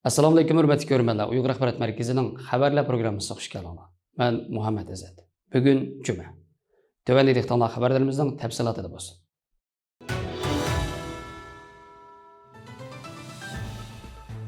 Assalomu alaykum hurmatli ko'rmanlar. Uyg'ur axborot markazining xabarlar programmasiga xush kelibsizlar. Men Muhammad Azat. Bugun juma. Tövəndəki xabarlarimizning tafsilotida bo'lsin.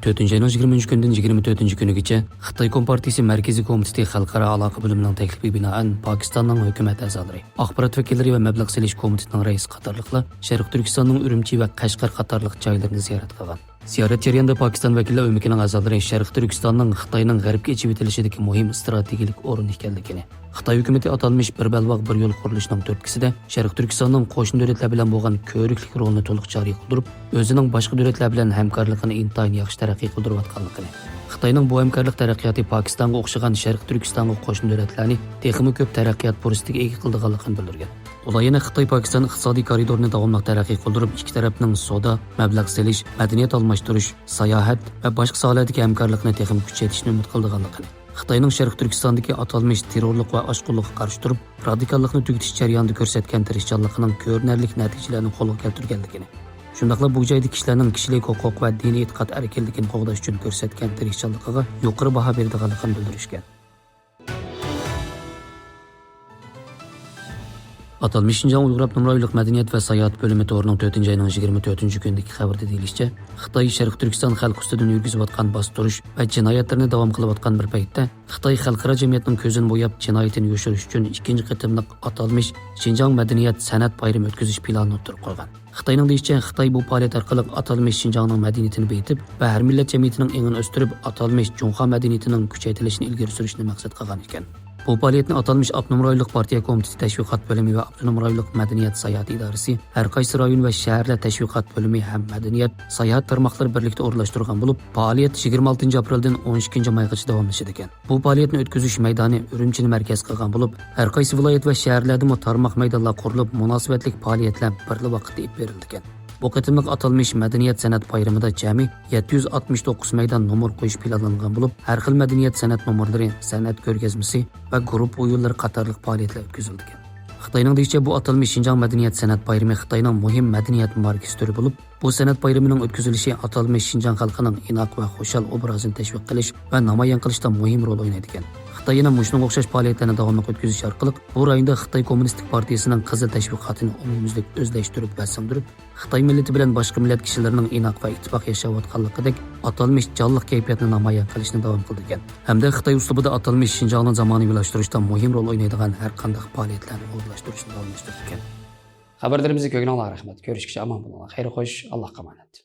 To'rtinchi ayning 20 kundan 24 kunigacha Xitoy Kompartiyasi Markaziy komiteti xalqaro aloqa bo'limining taklifiga binoan Pokistonning hukumat a'zolari, axborot vakillari va mablag' selish komitetining raisi qatorliqlar Sharq Turkistonning Urumchi va Qashqar qatorliq joylarini ziyorat qilgan. Ziyorat jarayonida Pokiston vakillar o'mikining a'zolari Sharq Turkistonning Xitoyning g'arbga echib etilishidagi muhim strategik o'rin ekanligini, Xitoy hukumati atalmış bir balvoq bir yo'l qurilishining turtkisida Sharq Turkistonning qo'shni davlatlar bilan bo'lgan ko'riklik rolini to'liq joriy qildirib, o'zining boshqa davlatlar bilan hamkorligini intayin yaxshi taraqqiy qildirayotganligini, Xitoyning bu hamkorlik taraqqiyoti Pokistonga o'xshagan Sharq Turkistonga qo'shni davlatlarni texnik ko'p taraqqiyot fursatiga ega qilganligini bildirgan. Ular yana Xitoy-Pokiston iqtisodiy koridorini davomli taraqqiy qildirib, ikki tarafning savdo, mablag' selish, madaniyat almashtirish, sayohat va boshqa sohalardagi hamkorlikni texnik kuchaytirishni umid qilganligini, Xitoyning Sharq Turkistondagi atalmış terrorlik va oshqo'llikqa qarshi turib, radikallikni tugutish jarayonida ko'rsatgan tirishchanligining ko'rinarli natijalarini qo'lga keltirganligini, shundaqla bu joydagi kishilarning kishilik huquq va diniy e'tiqod erkinligini qo'g'dash uchun ko'rsatgan tirishchanligiga yuqori baho berganligini bildirishgan. Atalmış Şinjan Uyghur Abnumraylık Medeniyet ve Sayahat bölümü doğrunun 4. ayının 24. gündeki xabarda deyilişçe, Xitoy Sharq Turkiston xalq ustidan yurgizayotgan bostirish va jinoyatlarni davom qilayotgan bir paytda Xitoy xalqaro jamiyatning ko'zini bo'yab jinoyatini yoshirish uchun ikkinchi qatimliq atalmış Şinjan Madaniyat san'at bayrami o'tkazish planini o'tirib qo'ygan. Xitoyning deyishicha, Xitoy bu faoliyat orqali atalmış Şinjanning madaniyatini boyitib va har millat jamiyatining engini o'stirib atalmış Junxo madaniyatining kuchaytirilishini ilgari surishni maqsad qilgan ekan. Bu faoliyatni atalmış Abnum Rayonluq Partiya Komiteti Təşviqat Bölümü və Abnum Rayonluq Mədəniyyət Sayahat İdarəsi hər qaysı rayon və şəhərlər Təşviqat Bölümü həm mədəniyyət, sayahat tarmaqları birlikdə orlaşdırılğan olub, fəaliyyət 26 apreldən 12 maygacha davamlaşır ekan. Bu fəaliyyətni ötküzüş meydanı Ürümçini mərkəz qılğan olub, hər qaysı vilayət və şəhərlərdə tarmaq meydanlar qurulub, münasibətlik fəaliyyətlər birli vaqtda ip verildi ekan. Bu qatimliq atalmış Madaniyat san'at bayramida jami 769 meydan nomor qo'yish planlangan bo'lib, har xil madaniyat san'at nomorlari, san'at ko'rgazmasi va guruh o'yinlari qatorliq faoliyatlar o'tkazildi. Xitoyning deyishicha, bu atalmış Şinjan Madaniyat san'at bayrami Xitoyning muhim madaniyat markazi turi bo'lib, bu san'at bayramining o'tkazilishi atalmış Şinjan xalqining inoq va xushal obrazini tashviq qilish va namoyon qilishda muhim rol o'ynaydi ekan. Xitoy yana mushunga o'xshash faoliyatlarni davomli o'tkazish orqali bu rayonda Xitoy Kommunistik partiyasining qizil tashviqotini umumyuzlik o'zlashtirib va singdirib, Xitoy millati bilan boshqa millat kishilarining inoq va ittifoq yashayotganligidek atalmış jonliq kayfiyatni namoyon qilishni davom qilgan. Hamda Xitoy uslubida atalmış Şinjanni zamonaviylashtirishda muhim rol o'ynaydigan har qanday faoliyatlarni o'zlashtirishni davomlashtirgan. Xabarlarimizni ko'rganlarga rahmat. Ko'rishguncha omon bo'linglar. Xayr xo'sh, Allohga omonat.